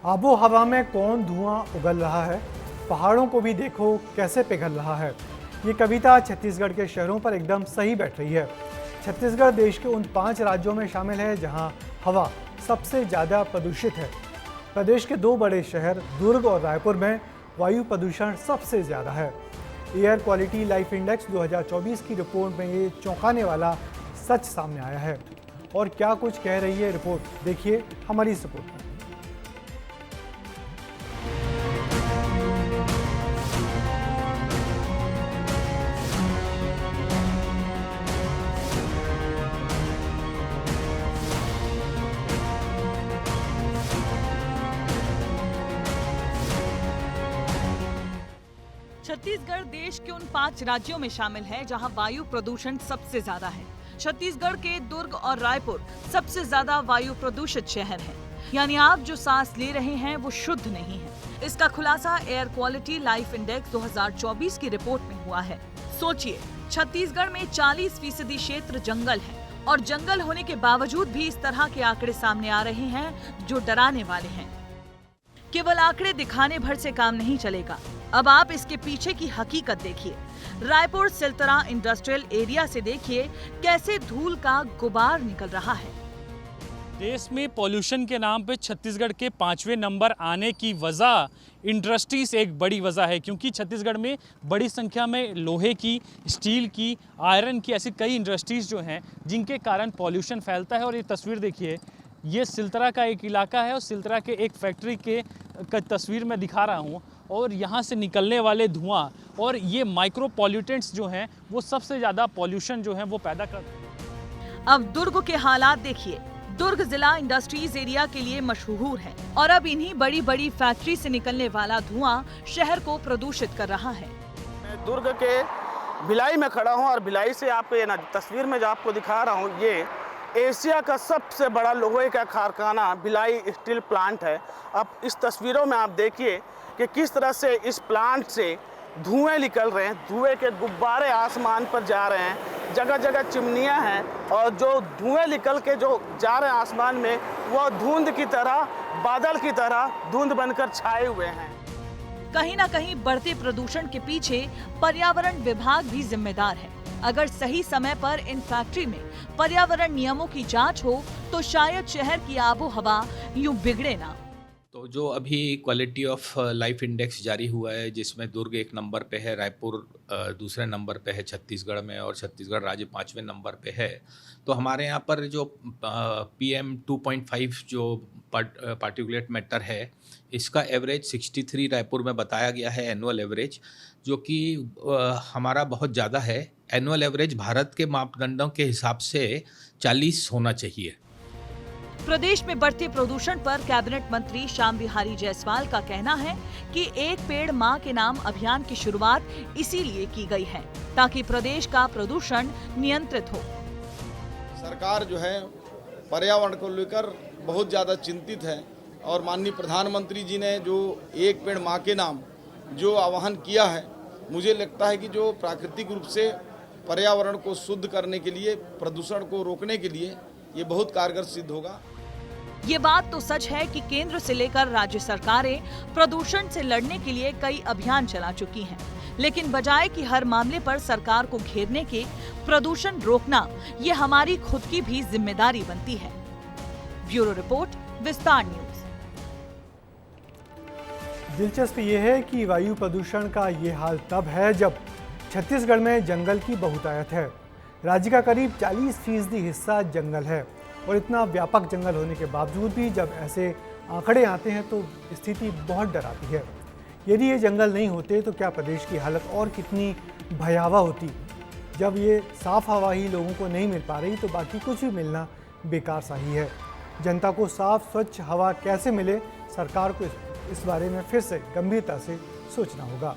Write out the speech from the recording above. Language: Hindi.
आबो हवा में कौन धुआं उगल रहा है, पहाड़ों को भी देखो कैसे पिघल रहा है। ये कविता छत्तीसगढ़ के शहरों पर एकदम सही बैठ रही है। छत्तीसगढ़ देश के उन 5 राज्यों में शामिल है जहां हवा सबसे ज़्यादा प्रदूषित है। प्रदेश के 2 बड़े शहर दुर्ग और रायपुर में वायु प्रदूषण सबसे ज़्यादा है। एयर क्वालिटी लाइफ इंडेक्स 2024 की रिपोर्ट में ये चौंकाने वाला सच सामने आया है। और क्या कुछ कह रही है रिपोर्ट, देखिए हमारी इस रिपोर्ट में। छत्तीसगढ़ देश के उन 5 राज्यों में शामिल है जहां वायु प्रदूषण सबसे ज्यादा है। छत्तीसगढ़ के दुर्ग और रायपुर सबसे ज्यादा वायु प्रदूषित शहर है, यानी आप जो सांस ले रहे हैं वो शुद्ध नहीं है। इसका खुलासा एयर क्वालिटी लाइफ इंडेक्स 2024 की रिपोर्ट में हुआ है। सोचिए, छत्तीसगढ़ में 40% क्षेत्र जंगल है और जंगल होने के बावजूद भी इस तरह के आंकड़े सामने आ रहे हैं जो डराने वाले हैं। केवल आंकड़े दिखाने भर से काम नहीं चलेगा, अब आप इसके पीछे की हकीकत देखिए। रायपुर सिलतरा इंडस्ट्रियल एरिया से देखिए कैसे धूल का गुबार निकल रहा है। देश में पॉल्यूशन के नाम पे छत्तीसगढ़ के 5वें नंबर आने की वजह इंडस्ट्रीज एक बड़ी वजह है, क्योंकि छत्तीसगढ़ में बड़ी संख्या में लोहे की, स्टील की, आयरन की ऐसी कई इंडस्ट्रीज जो हैं जिनके कारण पॉल्यूशन फैलता है। और ये तस्वीर देखिए, ये सिलतरा का एक इलाका है और सिलतरा के एक फैक्ट्री के तस्वीर मैं दिखा रहा हूँ। और यहाँ से निकलने वाले धुआं और ये माइक्रो पॉल्यूटेंट्स जो हैं वो सबसे ज़्यादा पॉल्यूशन जो है वो पैदा करते हैं। अब दुर्ग के हालात देखिए। दुर्ग जिला इंडस्ट्रीज एरिया के लिए मशहूर है और अब इन्हीं बड़ी बड़ी फैक्ट्री से निकलने वाला धुआं शहर को प्रदूषित कर रहा है। मैं दुर्ग के भिलाई में खड़ा हूँ और भिलाई से आपको ये तस्वीर में जो आपको दिखा रहा हूँ, ये एशिया का सबसे बड़ा लोहे का कारखाना भिलाई स्टील प्लांट है। अब इस तस्वीरों में आप देखिए कि किस तरह से इस प्लांट से धुएं निकल रहे हैं, धुएं के गुब्बारे आसमान पर जा रहे हैं, जगह जगह चिमनियां हैं और जो धुएं निकल के जो जा रहे हैं आसमान में, वो धुंध की तरह, बादल की तरह धुंध बनकर छाए हुए हैं। कहीं ना कहीं बढ़ते प्रदूषण के पीछे पर्यावरण विभाग भी जिम्मेदार है। अगर सही समय पर इन फैक्ट्री में पर्यावरण नियमों की जांच हो तो शायद शहर की आबो हवा यूं बिगड़े ना। तो जो अभी क्वालिटी ऑफ लाइफ इंडेक्स जारी हुआ है, जिसमें दुर्ग 1 नंबर पे है, रायपुर दूसरे नंबर पे है छत्तीसगढ़ में और छत्तीसगढ़ राज्य 5वें नंबर पे है। तो हमारे यहाँ पर जो PM 2.5 जो पार्टिकुलेट मैटर है, इसका एवरेज 63 रायपुर में बताया गया है, एनुअल एवरेज, जो कि हमारा बहुत ज़्यादा है। एनुअल एवरेज भारत के मापदंडों के हिसाब से 40 होना चाहिए। प्रदेश में बढ़ते प्रदूषण पर कैबिनेट मंत्री श्याम बिहारी जायसवाल का कहना है कि एक पेड़ मां के नाम अभियान की शुरुआत इसीलिए की गई है ताकि प्रदेश का प्रदूषण नियंत्रित हो। सरकार जो है पर्यावरण को लेकर बहुत ज़्यादा चिंतित है और माननीय प्रधानमंत्री जी ने जो एक पेड़ मां के नाम जो आह्वान किया है, मुझे लगता है कि जो प्राकृतिक रूप से पर्यावरण को शुद्ध करने के लिए, प्रदूषण को रोकने के लिए ये बहुत कारगर सिद्ध होगा। ये बात तो सच है कि केंद्र से लेकर राज्य सरकारें प्रदूषण से लड़ने के लिए कई अभियान चला चुकी हैं, लेकिन बजाय कि हर मामले पर सरकार को घेरने के प्रदूषण रोकना, ये हमारी खुद की भी जिम्मेदारी बनती है। ब्यूरो रिपोर्ट, विस्तार न्यूज। दिलचस्प ये है कि वायु प्रदूषण का ये हाल तब है जब छत्तीसगढ़ में जंगल की बहुतायत है। राज्य का करीब 40% हिस्सा जंगल है और इतना व्यापक जंगल होने के बावजूद भी जब ऐसे आंकड़े आते हैं तो स्थिति बहुत डराती है। यदि ये जंगल नहीं होते तो क्या प्रदेश की हालत और कितनी भयावह होती। जब ये साफ हवा ही लोगों को नहीं मिल पा रही तो बाकी कुछ भी मिलना बेकार सा ही है। जनता को साफ स्वच्छ हवा कैसे मिले, सरकार को इस बारे में फिर से गंभीरता से सोचना होगा।